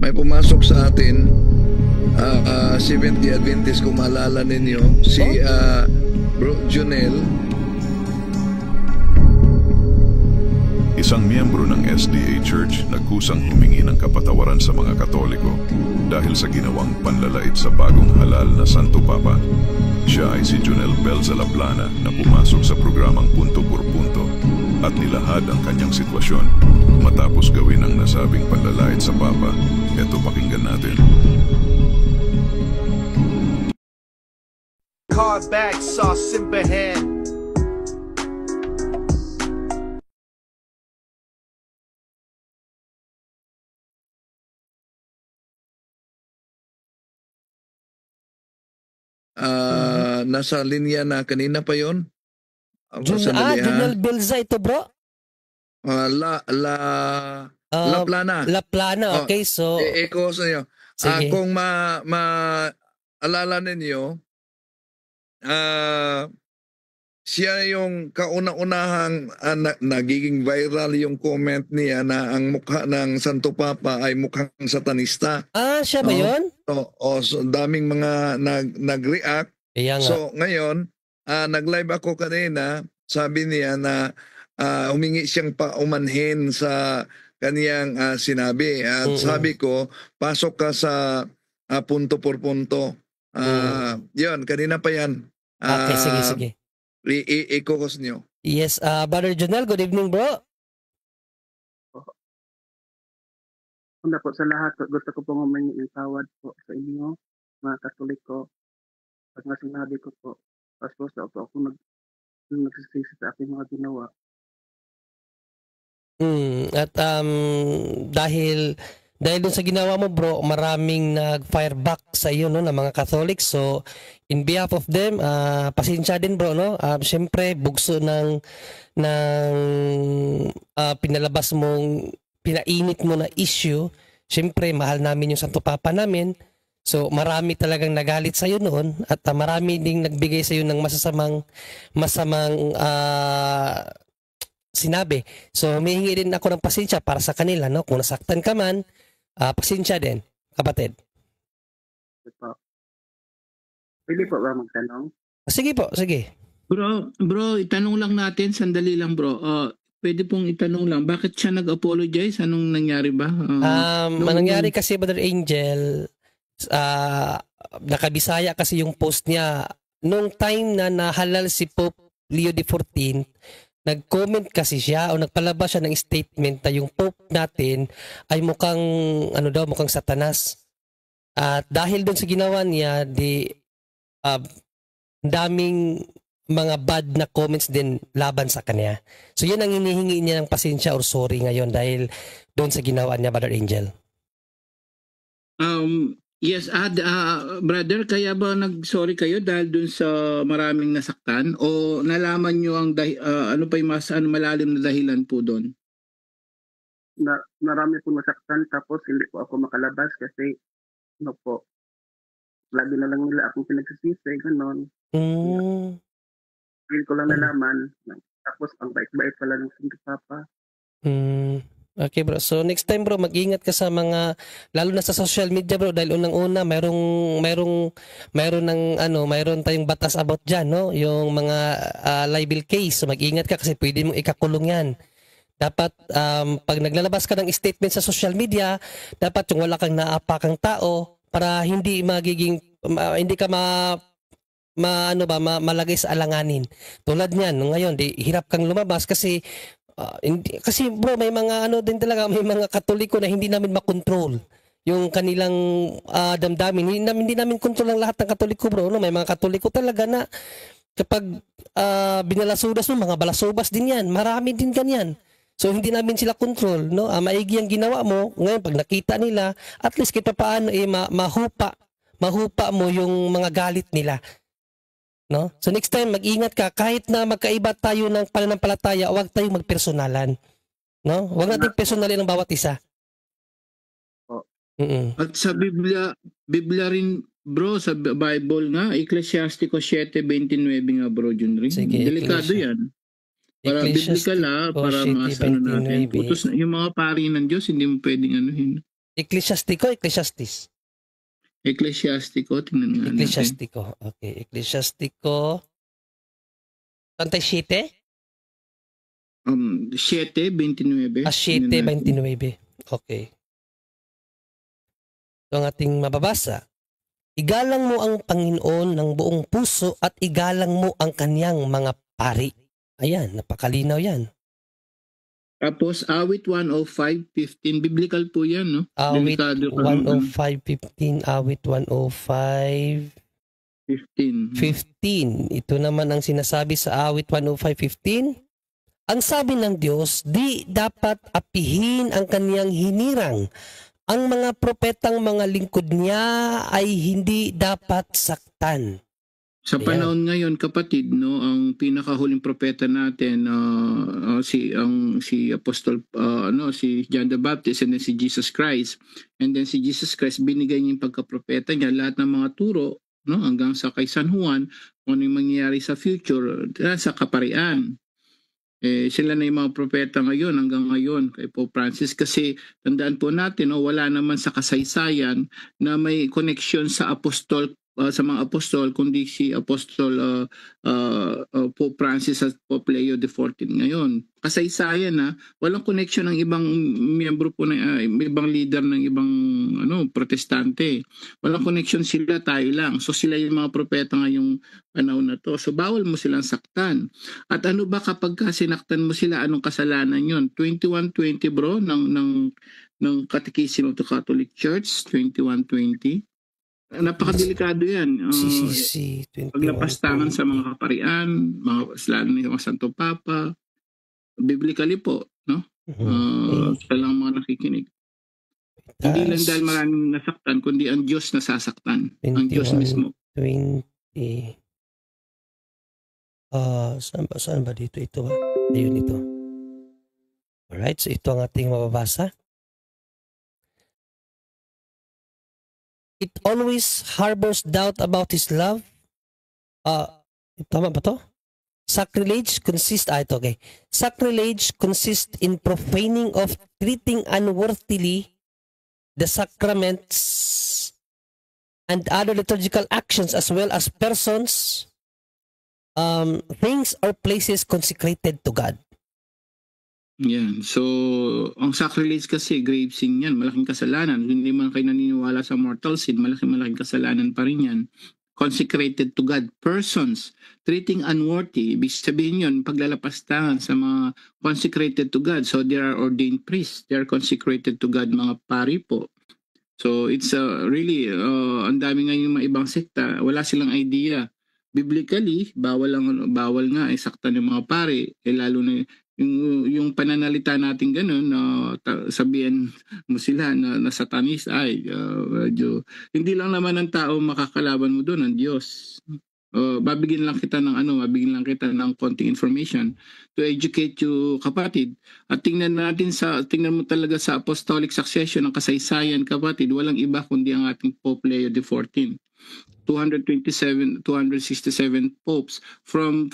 may pumasok sa atin, Seventh Adventist, kung maalala ninyo, si Bro Junel. Isang miyembro ng SDA Church nagkusang humingi ng kapatawaran sa mga Katoliko dahil sa ginawang panlalait sa bagong halal na Santo Papa. Siya ay si Junel Belza Laplana na pumasok sa programang Punto por Punto at nilahad ang kanyang sitwasyon matapos gawin ang nasabing panlalait sa Papa. Ito, pakinggan natin. Car back, sauce in hand. Nasa linya na kanina pa yon. Junel Belza ito, bro? Laplana. Laplana, okay. So, Eko sa inyo. Kung maalala ninyo, siya yung kauna-unahang nagiging viral yung comment niya na ang mukha ng Santo Papa ay mukhang satanista. Siya ba yun? So daming mga nag-react. So ngayon, nag-live ako kanina, sabi niya na humingi siyang paumanhin sa kaniyang sinabi. At sabi ko, pasok ka sa punto por punto. Yun, kanina pa yan. Okay, sige. I-ikokos nyo. Yes, Brother Junel, good evening, bro. Una po sa lahat, gusto ko pong humingi ng tawad po sa inyo, mga Katoliko. Pag nga sinabi ko po, pastor sa ako nagsisisi sa aking mga ginawa. At dahil dun sa ginawa mo, bro, maraming nag-fire back sa iyo, no, ng mga Catholics. So in behalf of them, pasensya din, bro, no. Syempre bugso ng pinalabas mong pinainit mo na issue. Syempre mahal namin yung Santo Papa namin. So marami talagang nagalit sa iyo noon at marami ding nagbigay sa iyo ng masamang sinabi. So humihingi din ako ng pasensya para sa kanila, no. Kung nasaktan ka man, pasensya din, kapatid. Pwede po ba magtanong? Sige po, sige. Bro, itanong lang natin, sandali lang, bro. Pwede pong itanong lang, bakit siya nag-apologize? Anong nangyari ba? Nangyari kasi, Brother Angel, nakabisaya kasi yung post niya. Nung time na nahalal si Pope Leo XIV, nag-comment kasi siya o nagpalabas siya ng statement na yung Pope natin ay mukhang mukhang satanas. At dahil doon sa ginawa niya, daming mga bad na comments din laban sa kanya. So yun ang hinihingi niya ng pasensya or sorry ngayon dahil doon sa ginawa niya, Brother Angel. Yes, brother, kaya ba nag-sorry kayo dahil dun sa maraming nasaktan? O nalaman nyo ang ano pa yung mas malalim na dahilan po doon? Marami po nasaktan tapos hindi po ako makalabas kasi lagi na lang nila akong pinagsisisi, gano'n. Hindi ko lang nalaman. Tapos ang bait-bait pala ng Santo Papa. Okay, bro. So next time, bro, mag-ingat ka sa mga, lalo na sa social media, bro, dahil unang-una mayroon tayong batas about diyan, no? Yung mga libel case. So mag-ingat ka kasi pwede mong ikakulong 'yan. Dapat pag naglalabas ka ng statement sa social media, dapat yung wala kang naapakang tao para hindi hindi ka malagay sa alanganin. Tulad niyan, ngayon, hirap kang lumabas kasi kasi bro, may mga din talaga, may mga Katoliko na hindi namin makontrol yung kanilang damdamin. Hindi namin kontrol ang lahat ng Katoliko, bro, no? May mga Katoliko talaga na kapag binalasudas mo, mga balasubas din yan. Marami din ganyan. So hindi namin sila kontrol, no? Maigi ang ginawa mo. Ngayon pag nakita nila, at least kita paano mahupa mo yung mga galit nila. No? So next time, mag-ingat ka. Kahit na magkaiba tayo ng pananampalataya, huwag tayong magpersonalan. No? Huwag natin personalin ang bawat isa. At sa Biblia rin, bro, sa Bible nga, Ecclesiastes 7:29 nga, bro, Junri. Delikado yan. Para biblical para maasano natin. Utos, yung mga pari ng Diyos, hindi mo pwedeng anuhin. Ecclesiastes. Ecclesiastico, tingnan nga natin. Ecclesiastico. Okay, Ecclesiastico. 37? 7:29. 7:29. Okay. Ito ang ating mababasa. Igalang mo ang Panginoon ng buong puso at igalang mo ang kanyang mga pari. Ayan, napakalinaw yan. Tapos, awit 105:15. Biblical po yan, no? Awit Delikado ka, 105:15. Awit 105:15. Ito naman ang sinasabi sa awit 105:15. Ang sabi ng Diyos, di dapat apihin ang kaniyang hinirang. Ang mga propetang mga lingkod niya ay hindi dapat saktan. Sa panahon ngayon, kapatid, no, ang pinakahuling propeta natin si Apostol si John the Baptist, and then si Jesus Christ. And then si Jesus Christ, binigay niya yung pagkapropeta niya, lahat ng mga turo, no, hanggang sa kay San Juan, kung ano yung mangyayari sa future, sa kaparian. Sila na yung mga propeta ngayon, hanggang ngayon, kay Pope Francis. Kasi tandaan po natin, wala naman sa kasaysayan na may connection sa apostol, sa mga apostol, kundi si Apostol Pope Francis at Pope Leo XIV ngayon. Kasaysayan na walang connection ng ibang miyembro po ng ibang leader ng ibang protestante. Walang connection, sila, tayo lang. So sila yung mga propeta ngayong panahon na to. So bawal mo silang saktan. At ano ba kapag sinaktan mo sila, anong kasalanan yon? 2120 bro ng Catechism of the Catholic Church, 2120. Napakadelikado yan. Paglapastangan sa mga kaparian, lalo na mga Santo Papa, biblically po, no? Sa lang mga nakikinig. Hindi lang dahil maraming nasaktan, kundi ang Diyos nasasaktan. 21, ang Diyos mismo. 20. Saan ba dito? Ito ba? Ayun ito. Alright, so ito ang ating mababasa. It always harbors doubt about His love. Tama ba to? Sacrilege consists in profaning of treating unworthily the sacraments and other liturgical actions, as well as persons, things or places consecrated to God. Yan. So, ang sacrilege kasi, grave sin yan. Malaking kasalanan. Hindi man kayo naniniwala sa mortal sin, malaking kasalanan pa rin yan. Consecrated to God. Persons, treating unworthy. Ibig sabihin yun, paglalapastangan sa mga consecrated to God. So, there are ordained priests. They are consecrated to God, mga pari po. So, it's really, ang dami nga yung mga ibang sekta. Wala silang idea. Biblically, bawal nga saktan yung mga pari. Lalo na yung pananalita natin ganun na sabihin mo sila na satanis, hindi lang naman ng tao makakalaban mo doon, ang Diyos. Babigyan lang kita ng konting information to educate you, kapatid. At tingnan mo talaga sa apostolic succession ng kasaysayan, kapatid, walang iba kundi ang ating Pope Leo XIV. 267 popes from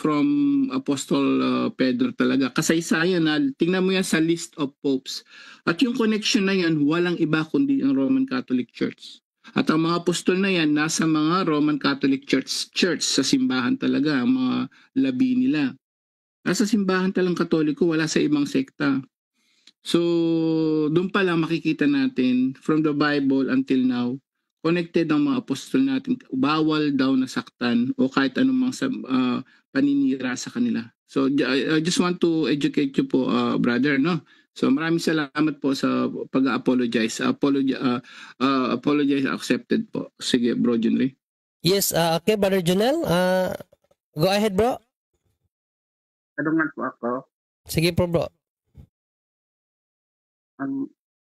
Apostol Pedro talaga. Kasaysayan na, tingnan mo yan sa list of popes. At yung connection na yan, walang iba kundi ang Roman Catholic Church. At ang mga apostol na yan, nasa mga Roman Catholic Church sa simbahan talaga, ang mga labi nila. Nasa simbahan talang Katoliko, wala sa ibang sekta. So, doon pa lang makikita natin, from the Bible until now, connected ang mga apostol natin, bawal daw nasaktan o kahit anumang paninira sa kanila. So I just want to educate you po, brother, no? So maraming salamat po sa pag-apologize. Apologize accepted po. Sige, bro Junry. Yes, okay, brother Junel. Go ahead, bro. Tanungan po ako. Sige po, bro.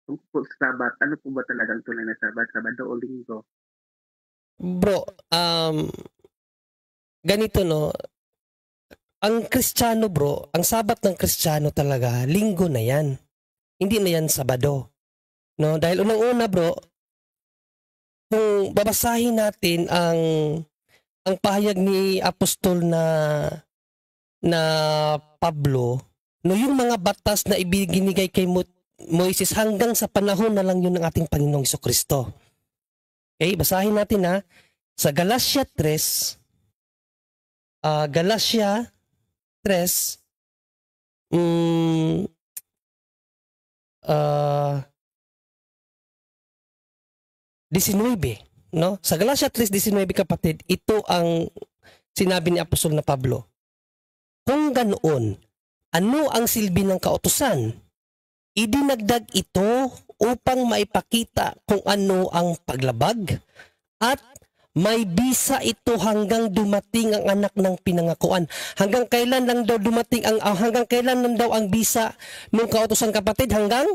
Kung po Sabat, ano po ba talagang tunay na Sabat? Sabado o Linggo? Bro, ganito, no? Ang Kristiyano, bro, ang Sabat ng Kristiyano talaga, Linggo na yan. Hindi na yan Sabado. No? Dahil unang-una, bro, kung babasahin natin ang pahayag ni Apostol na Pablo, no, yung mga batas na ibinigay kay Moises hanggang sa panahon na lang yun ng ating Panginoong Jesucristo. Okay, basahin natin sa Galatia 3, Galatia 3, 19, no? Sa Galatia 3:19 kapatid, ito ang sinabi ni Apostol na Pablo. Kung ganoon, ano ang silbi ng kautusan? Idinagdag ito upang maipakita kung ano ang paglabag at may bisa ito hanggang dumating ang anak ng pinangakuan. Hanggang kailan lang daw dumating hanggang kailan lang daw ang bisa ng kautusan kapatid? Hanggang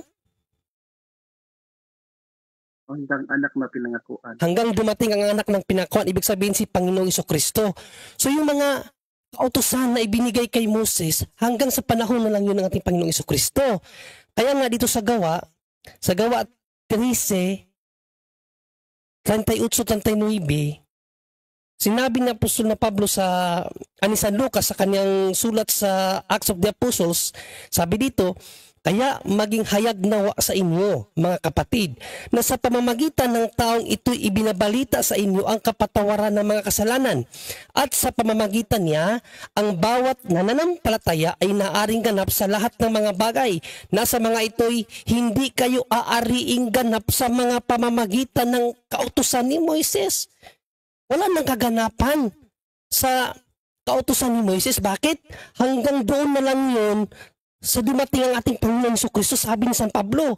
anak na pinangakuan. Hanggang dumating ang anak ng pinangakuan, ibig sabihin si Panginoong Jesucristo. So yung mga kautusan na ibinigay kay Moses, hanggang sa panahon na lang yun ng ating Panginoong Jesucristo. Kaya nga dito sa Gawa 13, 38-39, sinabi ni Apostol na Pablo sa San Lucas sa kanyang sulat sa Acts of the Apostles, sabi dito, kaya maging hayag nawa sa inyo, mga kapatid, na sa pamamagitan ng taong ito'y ibinabalita sa inyo ang kapatawaran ng mga kasalanan. At sa pamamagitan niya, ang bawat nananampalataya ay naaring ganap sa lahat ng mga bagay. Na sa mga ito'y hindi kayo aariing ganap sa mga pamamagitan ng kautusan ni Moises. Wala nang kaganapan sa kautusan ni Moises. Bakit? Hanggang doon na lang yun sa dumating ang ating Panginoon Jesucristo. Sabi ni San Pablo,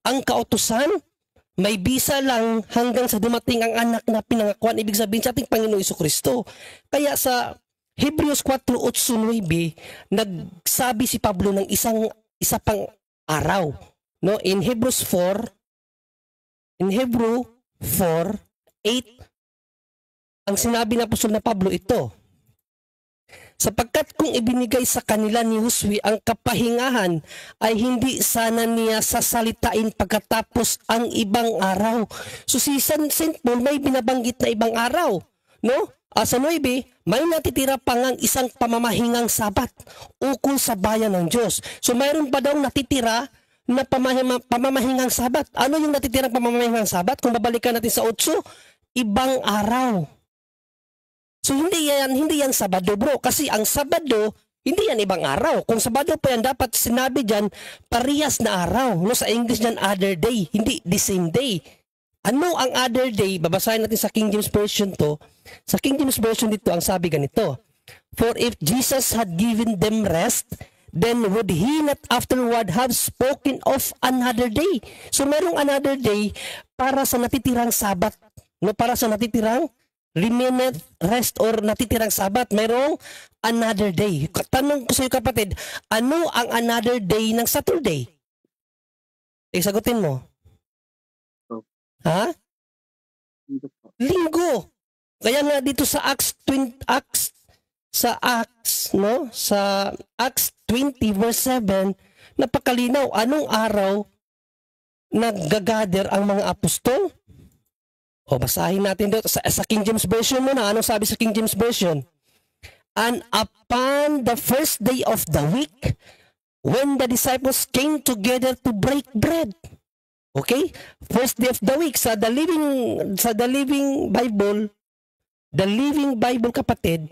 ang kautusan may bisa lang hanggang sa dumating ang anak na pinangakuan, ibig sabihin sa ating Panginoon Jesucristo. Kaya sa Hebrews 4:8-9, nagsabi si Pablo ng isa pang araw, no? In Hebrew 4:8, ang sinabi ng Apostol na Pablo ito, sapagkat kung ibinigay sa kanila ni Josue ang kapahingahan, ay hindi sana niya sasalitain pagkatapos ang ibang araw. So si St. Paul may binabanggit na ibang araw, no? Sa 9, may natitira pa ngang isang pamamahingang Sabat ukol sa bayan ng Diyos. So mayroon pa daw natitira na pamamahingang Sabat. Ano yung natitirang pamamahingang Sabat? Kung babalikan natin sa 8, ibang araw. So hindi yan Sabado, bro, kasi ang Sabado hindi yan ibang araw. Kung Sabado pa yan, dapat sinabi dyan parehas na araw. No, sa English dyan other day, hindi the same day. Ano ang other day? Babasahin natin sa King James Version to. Sa King James Version dito ang sabi ganito, for if Jesus had given them rest, then would he not afterward have spoken of another day? So merong another day para sa natitirang Sabat, no, para sa natitirang remnant rest or natitirang Sabat, mayroong another day. Tanong ko sa iyo kapatid, ano ang another day ng Saturday? Sagutin mo. Ha? Linggo. Kaya nga dito sa Acts 20 verse 7, napakalinaw, anong araw naggagather ang mga apostol? O basahin natin dito sa King James Version muna. Anong sabi sa King James Version? And upon the first day of the week, when the disciples came together to break bread. Okay? First day of the week sa the Living Bible kapatid,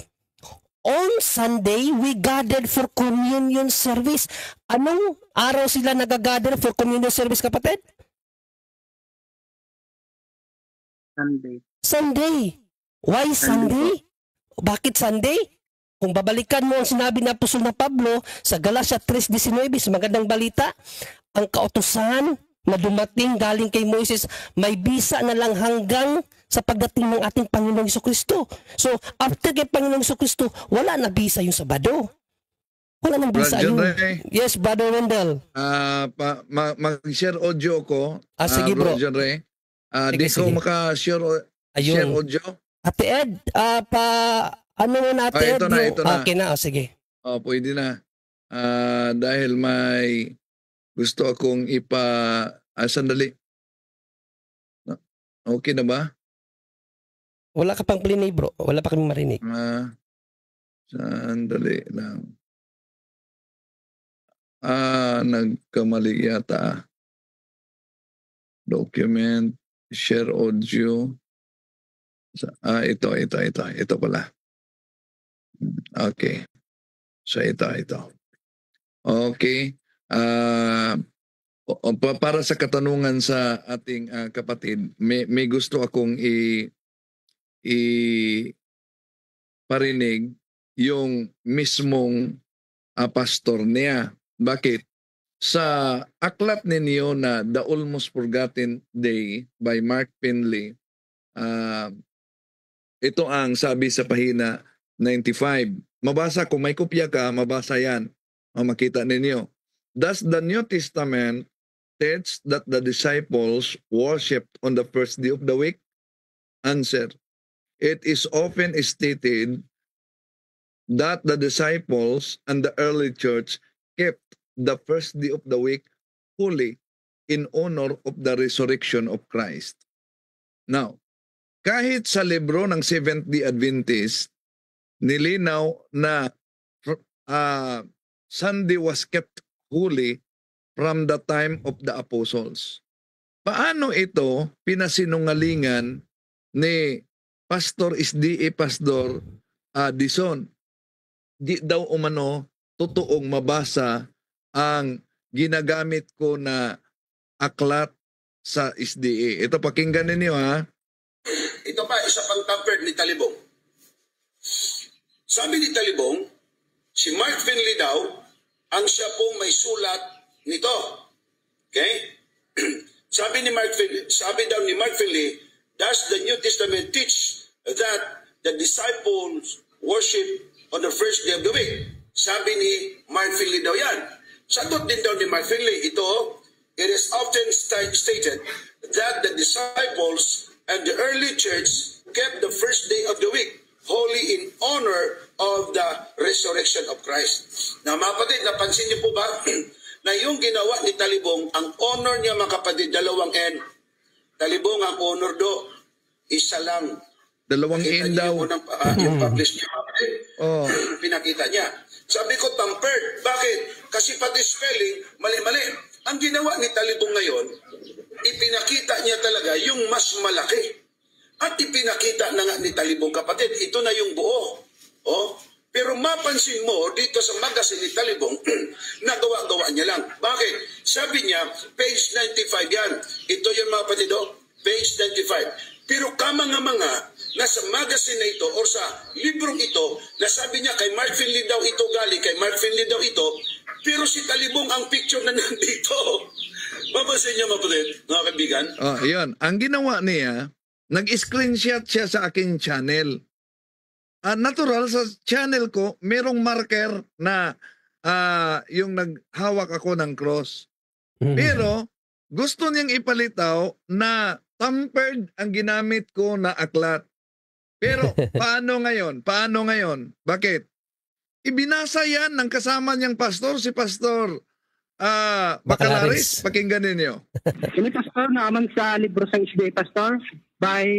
on Sunday we gathered for communion service. Anong araw sila nagagather for communion service kapatid? Sunday. Why Sunday? Bakit Sunday? Kung babalikan mo ang sinabi ng Apostol na Pablo sa Galatia 3:19, sa magandang balita, ang kautusan na dumating galing kay Moises may bisa na lang hanggang sa pagdating ng ating Panginoong Jesucristo. So, after kay Panginoong Jesucristo, wala na bisa yung Sabado. Wala nang bisa yun. Yes, Brother Wendell. Mag-share audio ko. Sige bro. John Ray. Di ko maka-share audio. Ate Ed, ano mo na Ate Ed? Ito na. Okay na, sige. Pwede na. Dahil may gusto akong sandali. Okay na ba? Wala ka pang plinig bro. Wala pa kami marinig. Sandali lang. Nagkamali yata. Document, share audio. Ito pala. Okay. So ito. Okay. Para sa katanungan sa ating kapatid, may gusto akong parinig yung mismong pastor niya. Bakit? Sa aklat ninyo na The Almost Forgotten Day by Mark Finley, ito ang sabi sa pahina 95. Mabasa, kung may kopya ka, mabasa yan. Makita ninyo. Does the New Testament teach that the disciples worshipped on the first day of the week? Answer. It is often stated that the disciples and the early church kept the first day of the week holy in honor of the resurrection of Christ. Now, kahit sa libro ng Seventh-day Adventist, nilinaw na Sunday was kept holy from the time of the apostles. Paano ito pinasinungalingan ni Pastor SDA Pastor Dison? Di daw umano totoong mabasa ang ginagamit ko na aklat sa SDA. Ito, pakinggan ninyo ha. Ito pa, isa pang tampered ni Talibong. Sabi ni Talibong, si Mark Finley daw, ang siya pong may sulat nito. Okay? Sabi daw ni Mark Finley, does the New Testament teach that the disciples worship on the first day of the week? Sabi ni Mark Finley daw yan. Sagot din daw ni Mark Finley, it is often stated that the disciples and the early church kept the first day of the week holy in honor of the resurrection of Christ. Na mga kapatid, napansin niyo po ba na yung ginawa ni Talibong, ang honor niya mga kapatid, dalawang N. Talibong, ang honor do, isa lang. Dalawang N daw. Yung published niya, pinakita niya. Sabi ko, tampered. Bakit? Kasi pati spelling, mali-mali. Ang ginawa ni Talibong ngayon, ipinakita niya talaga yung mas malaki. At ipinakita na nga ni Talibong, kapatid, ito na yung buo. Pero mapansin mo, dito sa magazine ni Talibong, nagawa-gawa niya lang. Bakit? Sabi niya, page 95 yan. Ito yung mga kapatid, page 95. Pero kamanga-manga, nasa magazine na ito, o sa librong ito, nasabi niya, kay Mark Finley daw ito galing, kay Mark Finley daw ito, pero si Talibong ang picture na nandito. Mapasin niyo, mapatid, mga kaibigan. Yun. Ang ginawa niya, nag-screenshot siya sa aking channel. Natural, sa channel ko, merong marker na yung naghawak ako ng cross. Pero, gusto niyang ipalitaw na tampered ang ginamit ko na aklat. Pero, paano ngayon? Bakit? Ibinasa yan ng kasama niyang pastor, si Pastor Bacalaris. Pakinggan ninyo. Ini pastor, naaman sa libro sa SDA Pastor by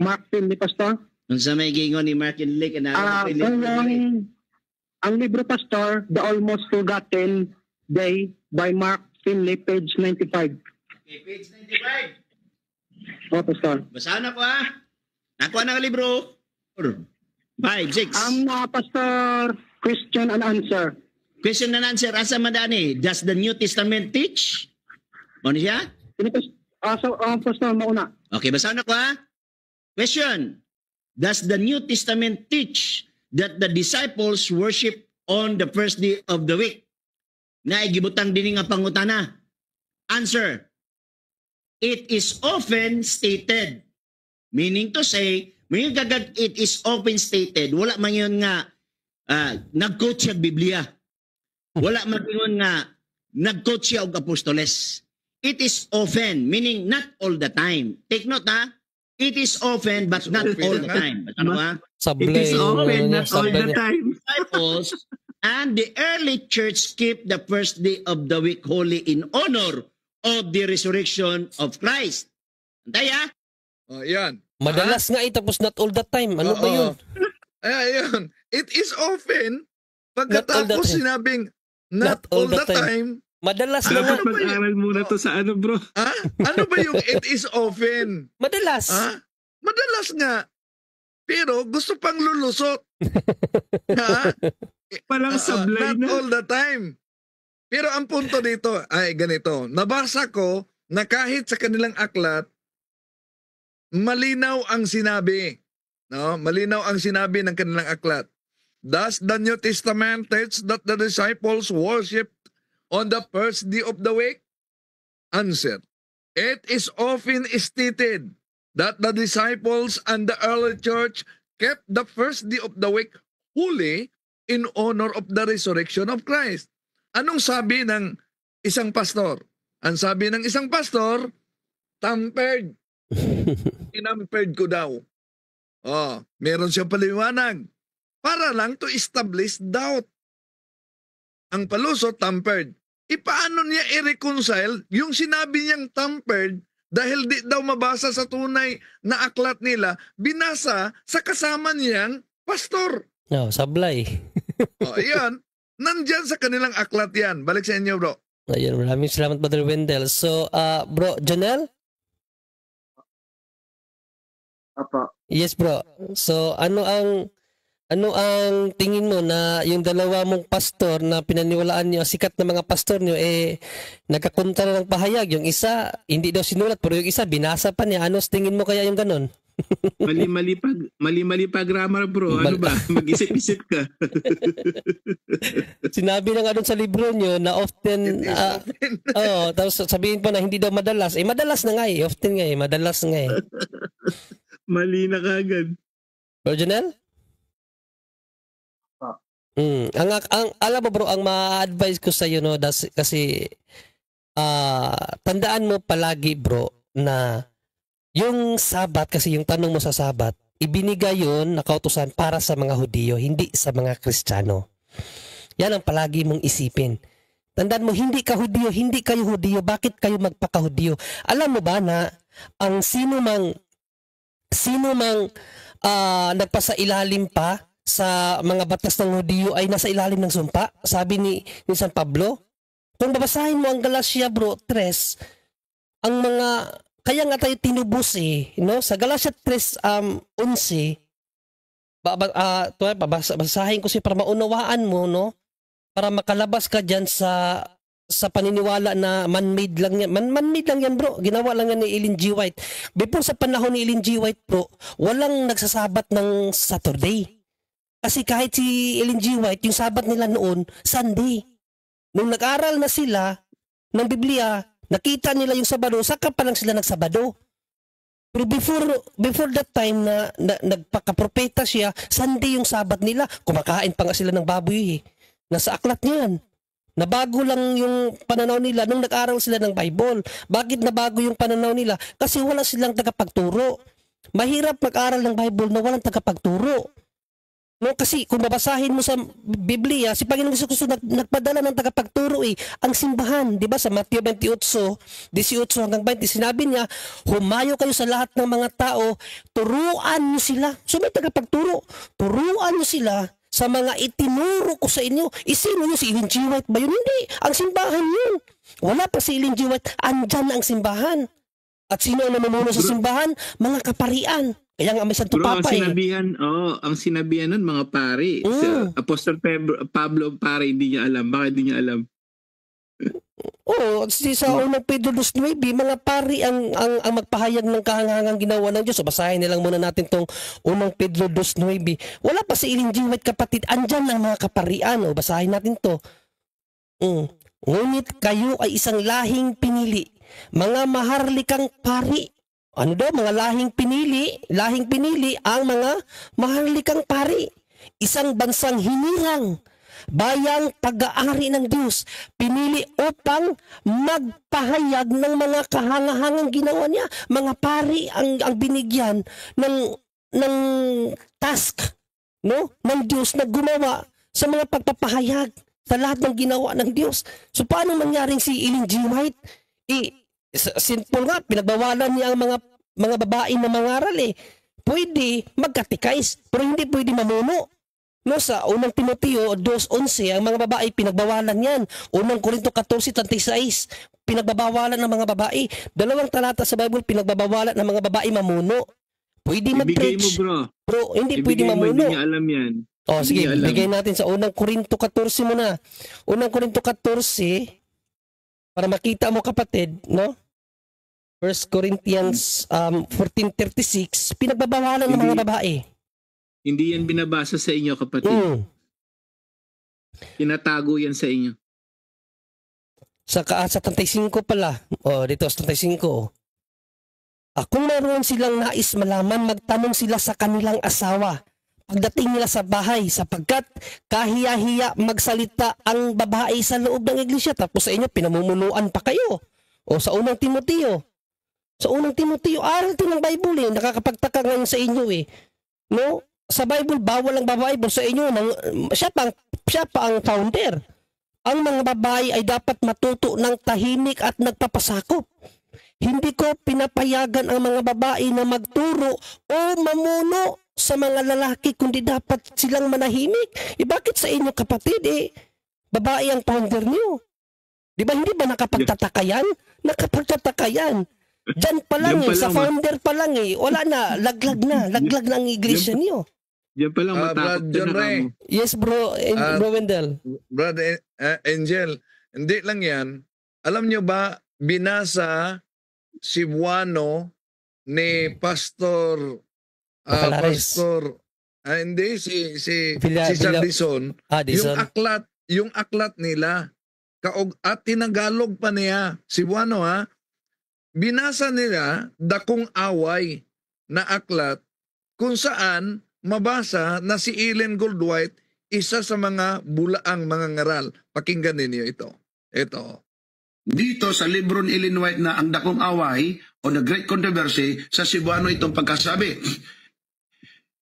Mark Finley Pastor. Kung sa may gingon ni Mark Finley, ang libro Pastor, The Almost Forgotten Day by Mark Finley, page 95. Okay, page 95. Pastor. Basahan ako ha. Nakuha na ang libro. 5, 6. Pastor, question and answer. Question and answer. Asa madani? Does the New Testament teach? Ano siya? Pastor, mauna. Okay, basahan ako ha. Question. Does the New Testament teach that the disciples worship on the first day of the week? Naigibutang din nga pangutana. Answer. It is often stated. Meaning to say, it is often stated. Wala man yun nga nag-quote siya Biblia. Wala man yun nga nag-quote siya og apostoles. It is often, meaning not all the time. Take note ha. It is often but not all the time. Ano ba? It is often not all the time. Disciples and the early church keep the first day of the week holy in honor of the resurrection of Christ. Antay ha? Yan. Madalas nga tapos not all the time. Ano ba yun? Ayun. It is often, pagkatapos sinabing Not all the time. Madalas na nga. Dapat mag-aral muna to sa ano, bro. Ano ba yung it is often? Madalas. Madalas nga. Pero gusto pang lulusot. Palang sablay not na. all the time. Pero ang punto dito ay ganito. Nabasa ko na kahit sa kanilang aklat, malinaw ang sinabi. No? Malinaw ang sinabi ng kanilang aklat. Does the New Testament teach that the disciples worshiped on the first day of the week? Answer. It is often stated that the disciples and the early church kept the first day of the week holy in honor of the resurrection of Christ. Anong sabi ng isang pastor? Ang sabi ng isang pastor, tampered. Inampered ko daw. Meron siyang paliwanag. Para lang to establish doubt. Ang palusot, tampered. Paano niya i-reconcile yung sinabi niyang tampered dahil di daw mabasa sa tunay na aklat nila, binasa sa kasama niyang pastor. Sablay. Yan. Nandyan sa kanilang aklat yan. Balik sa inyo, bro. Ayun, maraming salamat, Brother Wendell. So, bro, Jonel? Apa. Yes, bro. So, ano ang tingin mo na yung dalawa mong pastor na pinaniwalaan niyo, sikat na mga pastor niyo, nagkakontra ng pahayag? Yung isa, hindi daw sinulat, pero yung isa, binasa pa niya. Ano tingin mo kaya yung ganon? Mali-mali pa grammar, bro. Ano ba? Mag-isip-isip ka. Sinabi na nga doon sa libro niyo na often, tapos sabihin po na hindi daw madalas. Madalas na nga often nga madalas nga Mali na kagad. Bro Jonel? Ang alam mo, bro, ang ma-advise ko sa iyo, no, kasi tandaan mo palagi, bro, na yung Sabat, kasi yung tanong mo sa Sabat, ibinigay yun na kautusan para sa mga Hudiyo, hindi sa mga Kristiyano. Yan ang palagi mong isipin. Tandaan mo, hindi ka Hudiyo, hindi kayo Hudiyo, bakit kayo magpaka-Hudiyo? Alam mo ba na ang sino mang nagpasailalim pa sa mga batas ng Hudiyo ay nasa ilalim ng sumpa? Sabi ni San Pablo. Kung babasahin mo ang Galatia, bro, 3, ang mga, kaya nga tayo tinubos no? Sa Galatia 3:11, babasahin ko siya para maunawaan mo, no? Para makalabas ka dyan sa paniniwala na man-made lang yan. Man-made lang yan, bro. Ginawa lang yan ni Ellen G. White. Before sa panahon ni Ellen G. White, bro, walang nagsasabat ng Saturday. Kasi kahit si Ellen G. White, yung sabat nila noon, Sunday. Nung nag-aral na sila ng Biblia, nakita nila yung Sabado, saka pa lang sila nagsabado. Pero before that time na nagpakapropeta siya, Sunday yung sabat nila. Kumakain pa nga sila ng baboy. Nasa aklat niyan. Nabago lang yung pananaw nila nung nag-aral sila ng Bible. Bakit nabago yung pananaw nila? Kasi wala silang tagapagturo. Mahirap mag-aral ng Bible na walang tagapagturo. No, kasi kung babasahin mo sa Biblia, si Panginoong Hesus nagpadala ng tagapagturo ang simbahan, 'di ba? Sa Mateo 28:18 hanggang 20, sinabi niya, humayo kayo sa lahat ng mga tao, turuan niyo sila. So may tagapagturo. Turuan niyo sila sa mga itinuro ko sa inyo. Sino yun? Si Ellen G. White ba yun? Hindi. Ang simbahan yun. Wala pa si Ellen G. White. Andyan ang simbahan. At sino ang namumuno sa simbahan? Mga kaparian. Kaya nga may Santo Papa ang sinabihan nun, mga pari. Si Apostol Pablo, pare, hindi niya alam. Bakit hindi niya alam? Sa unang Pedro 2:9, mga pari ang magpahayag ng kahangahangang ginawa ng Diyos. So basahin nilang muna natin tong unang Pedro 2:9. Wala pa si Ellen G. White, kapatid. Andyan ang mga kaparian. Basahin natin to. Ngunit kayo ay isang lahing pinili, mga maharlikang pari. Ano daw? Mga lahing pinili ang mga maharlikang pari. Isang bansang hinirang, bayang pag-aari ng Diyos, pinili upang magpahayag ng mga kahangahangang ginawa niya. Mga pari ang binigyan ng task, no, ng Diyos na gumawa sa mga pagpapahayag sa lahat ng ginawa ng Diyos. So paano mangyaring si Ellen G. White? Simple nga, pinagbawalan niya ang mga babae na mangaral. Pwede magkatikais, pero hindi pwede mamuno. No, sa unang Timoteo 2:11, ang mga babae pinagbawalan yan. Unang Korinto 14:36, pinagbabawalan ng mga babae. 2 talata sa Bible, pinagbabawalan ng mga babae mamuno. Pwede Ibigay mo, mag-preach. bro. Bro, hindi Ibigay pwede mo, mamuno. hindi niya alam yan. Oh, Hindi sige, niya alam. bigay natin sa unang Korinto 14 muna. Unang Korinto 14, para makita mo kapatid, no? 1 Corinthians 14:36, pinagbabawalan ng mga babae. Hindi yan binabasa sa inyo, kapatid. Tinatago yan sa inyo. Sa 35 pala. Dito sa 35. Kung mayroon silang nais malaman, magtanong sila sa kanilang asawa pagdating nila sa bahay, sapagkat kahiya-hiya magsalita ang babae sa loob ng iglesia. Tapos sa inyo, pinamumunuan pa kayo. O sa unang Timoteo. Sa unang Timoteo, aral din ng Bible eh. Nakakapagtaka ngayon sa inyo eh. No? Sa Bible, bawal ang babae. Pero sa inyo, siya pa ang founder. Ang mga babae ay dapat matuto ng tahimik at nagpapasakop. Hindi ko pinapayagan ang mga babae na magturo o mamuno sa mga lalaki, kundi dapat silang manahimik. Bakit sa inyo, kapatid, babae ang founder niyo? Di ba, hindi ba nakapagtataka yan? Nakapagtataka yan. Diyan pa lang sa founder pa lang wala na, laglag na ang iglesia niyo. Diyan pa lang matakot John na Ray. kamo. Yes, bro. Bro Wendell. Brother Angel, hindi lang yan. Alam nyo ba, binasa si Buano ni Pastor hindi si Sardison, yung aklat nila at tinagalog pa niya si Buano binasa nila dakong away na aklat kung saan mabasa na si Ellen Goldwhite isa sa mga bulaang mga ngaral. Pakinggan ninyo ito. Dito sa libro ni Ellen White na Ang Dakong Away o The Great Controversy, sa Cebuano itong pagkasabi.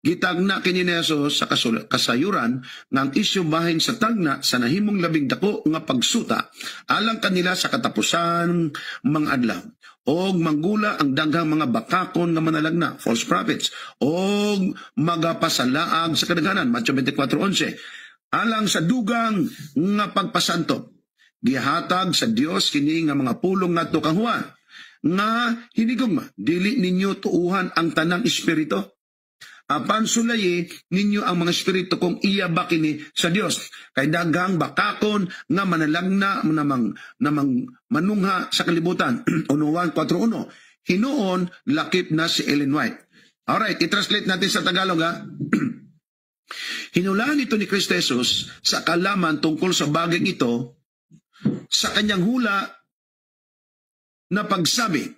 Gitagna kini ni Jesus sa kasayuran ng isyu bahin sa tagna sa nahimong labing dako nga pagsuta alang kanila sa katapusan mga adlaw. Og manggula ang daghang mga bakakon nga manalagna, false prophets, og magapasalaag sa kadaghanan, Matthew 24:11, alang sa dugang nga pagpasanto. Gihatag sa Dios kini nga mga pulong ngadto kang Juan, nga hinigugma dili ninyo tuuhan ang tanang espiritu. Apan sulayi ninyo ang mga espiritu kung iya ba kini sa Dios. Kay daghang bakakon nga manalagna namang manungha sa kalibutan. Unuan 4:1. Hinuon lakip na si Ellen White. Alright, i-translate natin sa Tagalog Hinulaan ito ni Kristo Jesus sa kalaman tungkol sa bagay ito sa kanyang hula na pagsabi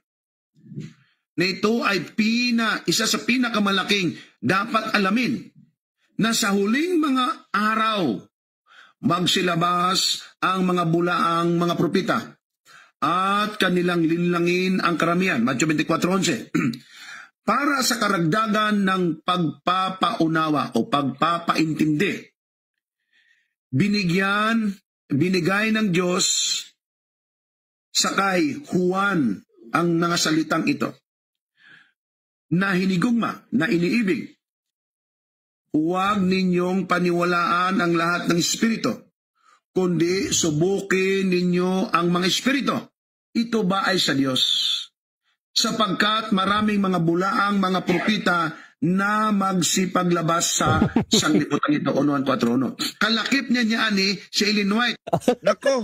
na ito ay isa sa pinakamalaking dapat alamin na sa huling mga araw magsilabas ang mga bulaang mga propeta at kanilang linlangin ang karamihan. Matthew 24:11. Para sa karagdagan ng pagpapaunawa o pagpapaintindi, binigay ng Diyos sa kay Juan ang mga salitang ito na hinigugma, na iniibig. Huwag ninyong paniwalaan ang lahat ng espiritu, kundi subukin ninyo ang mga espiritu. Ito ba ay sa Diyos? Sapagkat maraming mga bulaang mga propita na magsipaglabas sa sanglibutan ito. 1:4. Kalakip niya ani si Ellen White. Nako,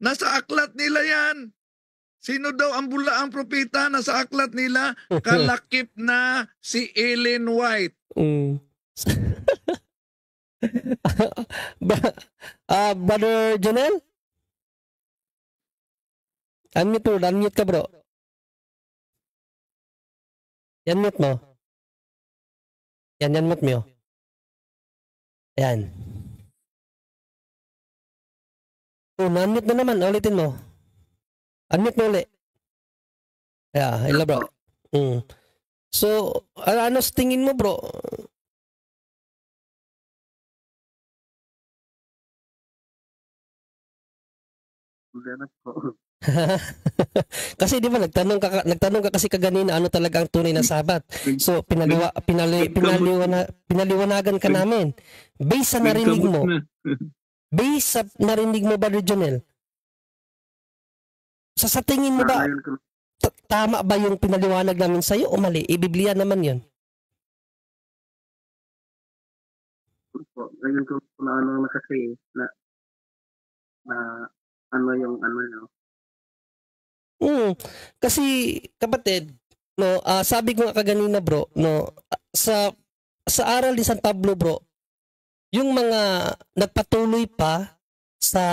nasa aklat nila yan. Sino daw ang bulaang propeta? Nasa aklat nila, kalakip na si Ellen White. Brother Jonel? Unmute ka bro. Unmute mo. Unmute mo. Ayan. Unmute na naman, ulitin mo. Unmute mo ulit. Hello bro. So, ano sa tingin mo bro? Maghanap ko. Kasi di ba nagtanong ka kasi kaganina ano talaga ang tunay na Sabat. So pinaliwanagan ka namin. Based sa narinig mo. Based sa narinig mo ba, Jonel? Sa tingin mo ba tama ba yung pinaliwanag namin sa iyo o mali? Ibiblia naman 'yon. Ngayon ko na ano na kasi na ano yung ano nyo. Kasi kapatid, no, sabi ko nga kaganina bro, no, sa aral ni San Pablo bro, yung mga nagpatuloy pa sa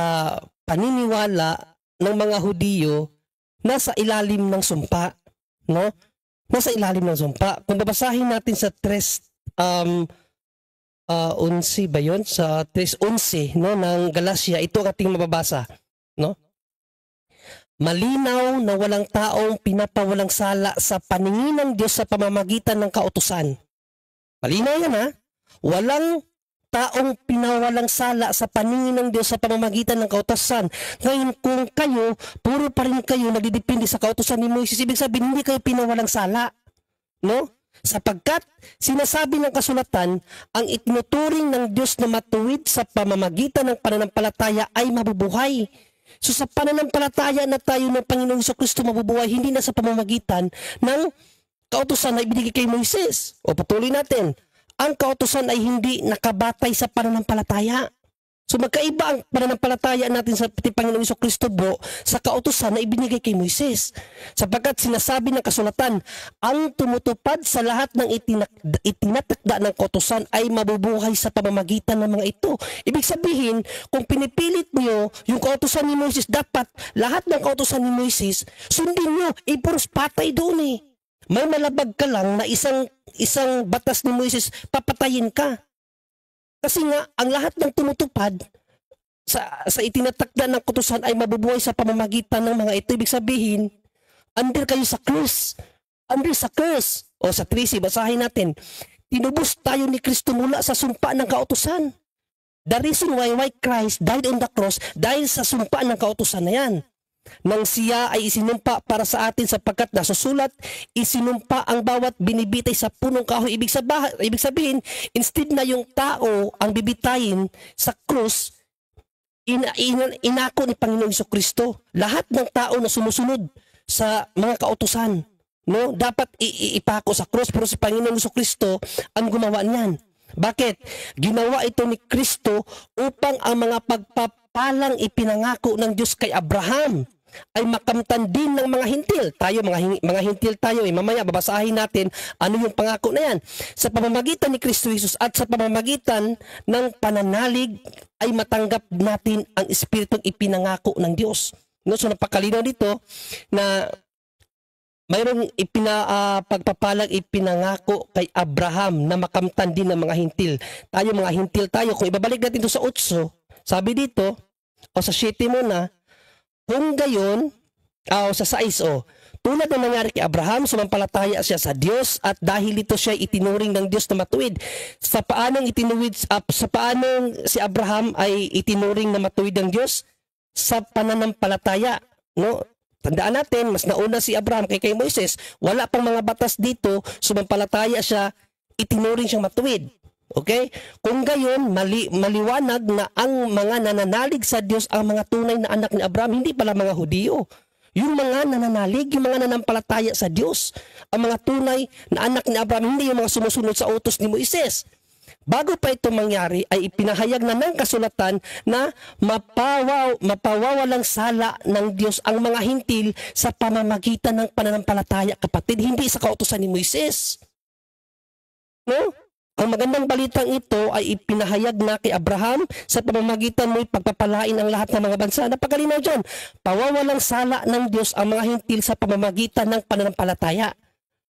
paniniwala ng mga Hudiyo nasa ilalim ng sumpa, no? Nasa ilalim ng sumpa. Kung babasahin natin sa 3:11 ba yun? Sa 3:11 no, ng Galacia, ito ang ating mababasa, no? Malinaw na walang taong pinapawalang sala sa paningin ng Diyos sa pamamagitan ng kautusan. Malinaw yan ha? Walang taong pinawalang sala sa paningin ng Diyos sa pamamagitan ng kautusan. Ngayon kung kayo, puro pa rin kayo nagdidepende sa kautusan ni Moises, ibig sabihin hindi kayo pinawalang sala. No? Sapagkat sinasabi ng kasulatan, ang itinuturing ng Diyos na matuwid sa pamamagitan ng pananampalataya ay mabubuhay. So sa pananampalataya na tayo ng Panginoong Jesucristo mabubuhay, hindi na sa pamamagitan ng kautusan na ibinigay kay Moises. O patuloy natin, ang kautusan ay hindi nakabatay sa pananampalataya. So magkaiba ang pananampalataya natin sa Panginoong Jesucristo bro sa kautusan na ibinigay kay Moises. Sapagkat sinasabi ng kasulatan, ang tumutupad sa lahat ng itinatakda ng kautusan ay mabubuhay sa pamamagitan ng mga ito. Ibig sabihin, kung pinipilit niyo yung kautusan ni Moises, dapat lahat ng kautusan ni Moises, sundin niyo, ipuros patay doon eh. May malabag ka lang na isang batas ni Moises, papatayin ka. Kasi nga, ang lahat ng tumutupad sa itinatakda ng kautusan ay mabubuhay sa pamamagitan ng mga ito. Ibig sabihin, under kayo sa curse. Under sa curse. O sa 3, basahin natin. Tinubos tayo ni Kristo mula sa sumpa ng kautusan. The reason why Christ died on the cross, dahil sa sumpa ng kautusan na yan. Nang siya ay isinumpa para sa atin sapagkat nasusulat, isinumpa ang bawat binibitay sa punong kahoy. Ibig sabihin, instead na yung tao ang bibitayin sa krus, inako ni Panginoong Jesucristo. Lahat ng tao na sumusunod sa mga kautusan, no, dapat ipako sa krus, pero si Panginoong Jesucristo ang gumawa niyan. Bakit? Ginawa ito ni Kristo upang ang mga pagpapalang ipinangako ng Diyos kay Abraham ay makamtan din ng mga hintil. Tayo, mga hintil tayo. Mamaya babasahin natin ano yung pangako na yan. Sa pamamagitan ni Kristo Jesus at sa pamamagitan ng pananalig ay matanggap natin ang Espiritong ipinangako ng Diyos. No? So napakalinaw dito na mayroong pagpapalang ipinangako kay Abraham na makamtan din ng mga hintil. Tayo, mga hintil tayo. Kung ibabalik natin ito sa 8, sabi dito, o sa 7 muna, kung gayon, sa 6, tulad ng nangyari kay Abraham, sumampalataya siya sa Diyos at dahil ito siya itinuring ng Diyos na matuwid. Sa paanong si Abraham ay itinuring na matuwid ng Diyos? Sa pananampalataya. No? Tandaan natin, mas nauna si Abraham kay Moises. Wala pang mga batas dito, sumampalataya siya, itinuring siyang matuwid. Okay? Kung gayon, maliwanag na ang mga nananalig sa Diyos ang mga tunay na anak ni Abraham, hindi pala mga Hudiyo. Yung mga nananalig, yung mga nanampalataya sa Diyos, ang mga tunay na anak ni Abraham, hindi yung mga sumusunod sa utos ni Moises. Bago pa ito mangyari, ay ipinahayag na ng kasulatan na mapawawalang sala ng Diyos ang mga hintil sa pamamagitan ng pananampalataya, kapatid, hindi sa kautusan ni Moises. No? Ang magandang balitang ito ay ipinahayag na kay Abraham sa pamamagitan mo'y pagpapalain ang lahat ng mga bansa. Napakalinaw dyan. Pawawalang sala ng Diyos ang mga hintil sa pamamagitan ng pananampalataya.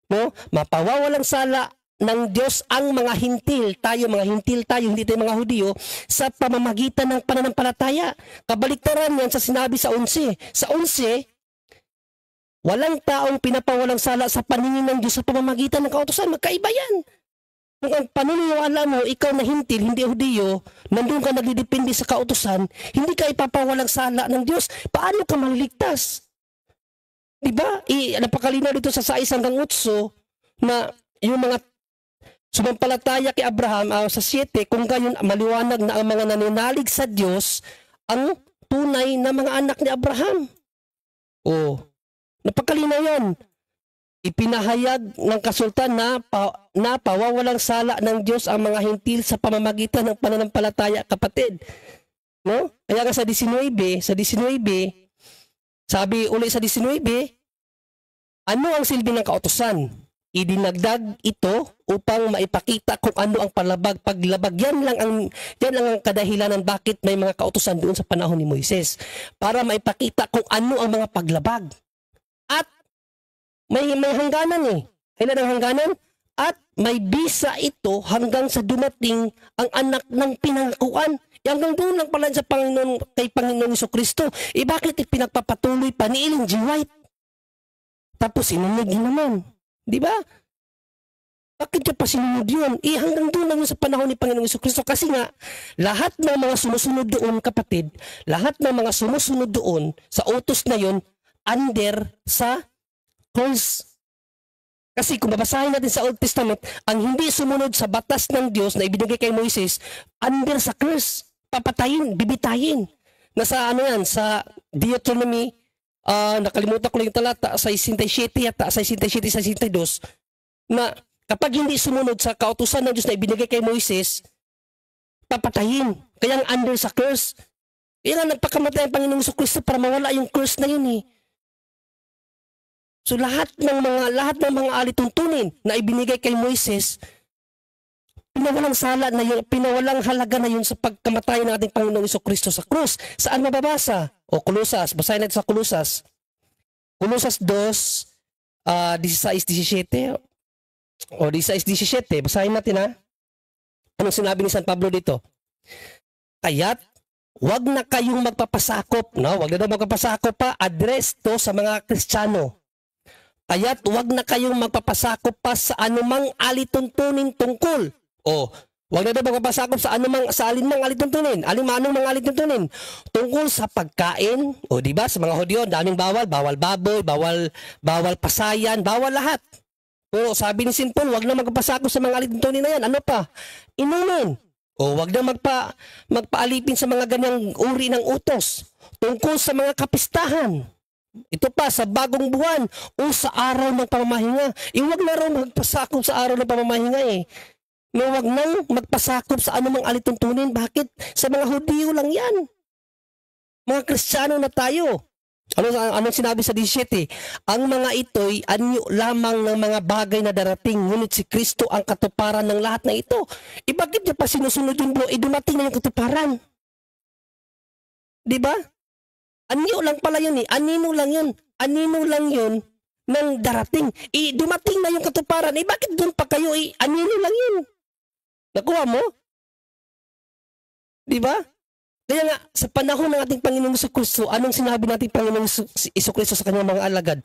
No? Mapawawalang sala ng Diyos ang mga hintil. Tayo, mga hintil tayo, hindi tayo mga Hudiyo, sa pamamagitan ng pananampalataya. Kabaliktaran yan sa sinabi sa 11. Sa 11, walang taong pinapawalang sala sa paningin ng Diyos sa pamamagitan ng kautusan. Magkaiba yan. Kung ang paniniwala mo, ikaw na hintil, hindi Hudiyo, nandun ka nagdidepende sa kautusan, hindi ka ipapawalang sala ng Diyos. Paano ka maliligtas? Diba? Napakalinaw dito sa 6 hanggang 8 na yung mga sumampalataya kay Abraham sa 7, kung gayon maliwanag na ang mga nananalig sa Diyos ang tunay na mga anak ni Abraham. Napakalinaw yan. Ipinahayag ng kasultan na pawawalang sala ng Diyos ang mga hintil sa pamamagitan ng pananampalataya, kapatid. No? Kaya nga sa 19, sabi uli sa 19, ano ang silbi ng kautusan? Idinagdag ito upang maipakita kung ano ang paglabag. Yan lang ang kadahilanan bakit may mga kautusan doon sa panahon ni Moises. Para maipakita kung ano ang mga paglabag. At may hangganan Kailan ang hangganan? At may bisa ito hanggang sa dumating ang anak ng pinangakuan. Hanggang doon lang pala sa Panginoon, kay Panginoong Jesucristo. Bakit pinagpapatuloy pa ni Ellen G. White? Tapos sinunod naman. Di ba? Bakit niya pa sinunod yun? Hanggang doon lang sa panahon ni Panginoong Jesucristo. Kasi nga, lahat ng mga sumusunod doon, kapatid, lahat ng mga sumusunod doon sa utos na yun, under sa curse. Kasi kung babasahin natin sa Old Testament, ang hindi sumunod sa batas ng Diyos na ibinigay kay Moises, under sa curse, papatayin, bibitayin. Nasa sa Deuteronomy, nakalimutan ko lang yung talata, sa 67 yata, sa 67-62, na kapag hindi sumunod sa kautusan ng Diyos na ibinigay kay Moises, papatayin. Kaya ang under sa curse. Kaya nga nagpakamatay ang Panginoong Jesucristo para mawala yung curse na yun So lahat ng mga alituntunin na ibinigay kay Moises, pinawalang sala na yun, pinawalang halaga na yun sa pagkamatay ng ating Panginoong Jesucristo sa krus. Saan mababasa? Kolosas, basahin natin sa Kolosas. Kolosas 2, 16-17. 16-17, basahin natin Anong sinabi ni San Pablo dito? Kaya't wag na kayong magpapasakop, wag na magpapasakop pa, address to sa mga Kristiyano. Kaya't wag na kayong magpapasakop pa sa anumang alituntunin tungkol. Wag na magpapasakop sa alinmang alituntunin. Anumang alituntunin tungkol sa pagkain. Di ba? Sa mga Hudyo, daming bawal baboy, bawal pasayan, bawal lahat. Pero sabi ni St. Paul, wag na magpapasakop sa mga alituntunin na yan. Ano pa? Inumin. Wag na magpaalipin sa mga ganyang uri ng utos. Tungkol sa mga kapistahan. Ito pa, sa bagong buwan o sa araw ng pamamahinga. Huwag na raw magpasakop sa araw ng pamamahinga Huwag nang magpasakop sa anumang alituntunin. Bakit? Sa mga Hudyo lang yan. Mga Kristiyano na tayo. Anong sinabi sa 17? Ang mga ito'y anyo lamang ng mga bagay na darating, ngunit si Kristo ang katuparan ng lahat na ito. Bakit niya pa sinusunod yung bro? Dumating na yung katuparan. Diba? Anyo lang pala yun Anino lang yun ng darating. Dumating na yung katuparan. Bakit doon pa kayo? Anino lang yun. Nakuha mo? Diba? Kaya nga, sa panahon ng ating Panginoong Jesucristo, anong sinabi natin Panginoong Jesucristo sa kanyang mga alagad?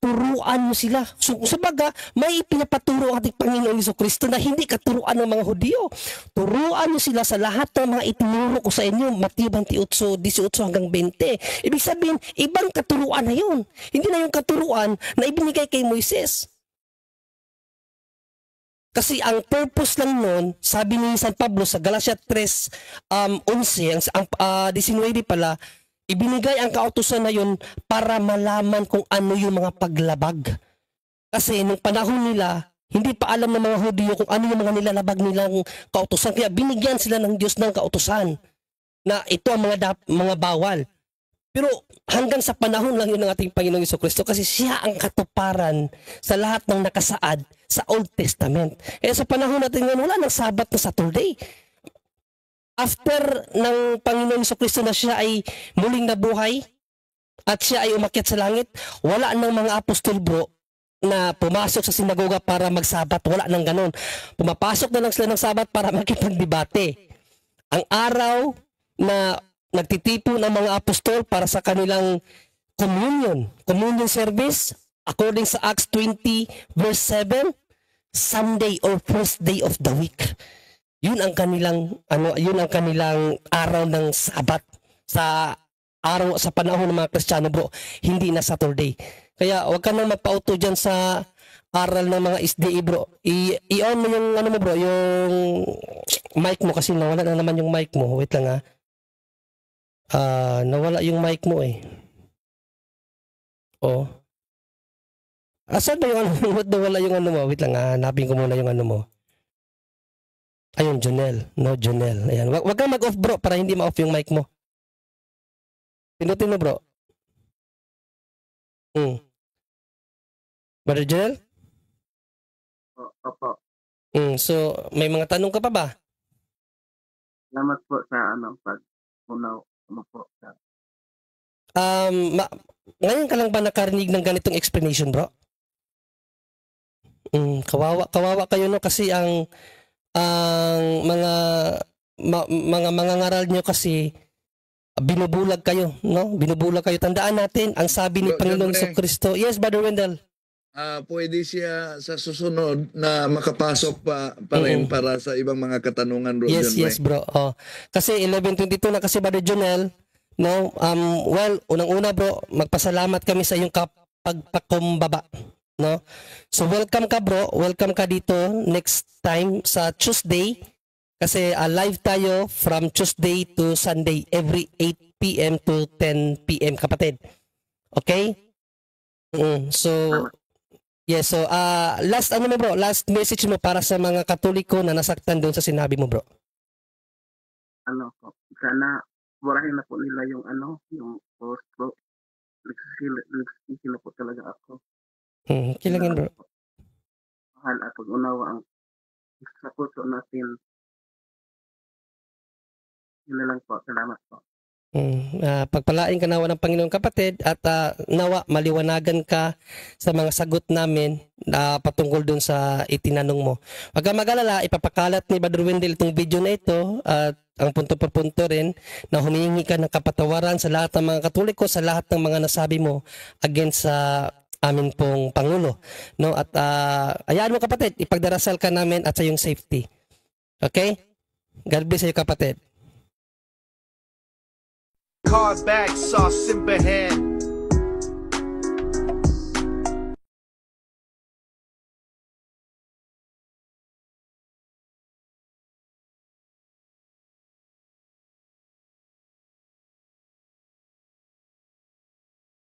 Turuan mo sila. So, sabaga, may pinapaturo ang ating Panginoong Jesucristo na hindi katuruan ng mga Hudyo. Turuan mo sila sa lahat ng mga itinuro ko sa inyo, Mateo 28, 18 hanggang 20. Ibig sabihin, ibang katuruan na yun. Hindi na yung katuruan na ibinigay kay Moises. Kasi ang purpose lang nun, sabi ni San Pablo sa Galatia 3:11, ang 19 pala, ibinigay ang kautusan na yun para malaman kung ano yung mga paglabag. Kasi nung panahon nila, hindi pa alam ng mga Hudyo kung ano yung mga nilalabag nilang kautusan. Kaya binigyan sila ng Diyos ng kautusan na ito ang mga bawal. Pero hanggang sa panahon lang yun ng ating Panginoong Jesucristo kasi siya ang katuparan sa lahat ng nakasaad sa Old Testament. Sa panahon natin ngayon, wala ng Sabat na Saturday. After ng Panginoong Jesucristo na siya ay muling nabuhay at siya ay umakyat sa langit, wala ng mga apostol bro na pumasok sa sinagoga para magsabat. Wala nang ganun. Pumapasok na lang sila ng Sabat para makipagdebate. Ang araw na nagtitipon ang mga apostol para sa kanilang communion service, according sa Acts 20 verse 7, Sunday or first day of the week. Yun ang kanilang araw ng Sabat sa panahon ng mga Kristiyano bro, hindi na Saturday. Kaya wag ka nang magpa-auto dyan sa aral ng mga SDA, bro. I-on mo yung ano mo, bro, yung mic mo kasi nawala na naman yung mic mo. Wait lang, nawala yung mic mo eh. Oh. Asan ba yung ano mo? Nawala yung ano mo? Wait lang, hanapin ko muna yung ano mo. Ayun, Jonel. No, Jonel. Ayan. Wag kang mag-off, bro, para hindi ma-off yung mic mo. Pinutin mo, bro. Brother Jonel? Opo. So, may mga tanong ka pa ba? Salamat po sa pag-unaw mo po. Ngayon ka lang ba nakarinig ng ganitong explanation, bro? Kawawa kayo, no? Kasi ang mga ngaral nyo kasi binubulag kayo, no? Binubulag kayo. Tandaan natin, ang sabi ni Panginoon Jesucristo. Yes, Brother Wendell. Pwede siya sa susunod na makapasok pa rin para sa ibang mga katanungan, bro. Yes, bro. Kasi 11:22 na kasi, Brother Jonel, no? Well, unang-una, bro, magpasalamat kami sa iyong pagpakumbaba, no? So welcome ka, bro. Welcome ka dito next time sa Tuesday. Kasi live tayo from Tuesday to Sunday every 8 p.m. to 10 p.m. kapatid. Okay? So yes, so last mo, bro, last message mo para sa mga Katoliko na nasaktan doon sa sinabi mo, bro. Sana burahin na po nila yung post, bro. Nagsisisi na po talaga ako. Kilangin, bro. Mahal at pag-unawa ang sa puso natin. Yun na lang po. Salamat po. Pagpalain ka nawa ng Panginoon, kapatid, at nawa maliwanagan ka sa mga sagot namin patungkol dun sa itinanong mo. Wag kang mag-alala, ipapakalat ni Brother Wendell itong video na ito at ang punto per punto rin na humihingi ka ng kapatawaran sa lahat ng mga Katoliko, sa lahat ng mga nasabi mo against sa amin pong Pangulo, no? At ayaan mo, kapatid, ipagdarasal ka namin at sa iyong safety. Okay? God bless you, kapatid. Card back, sauce in hand.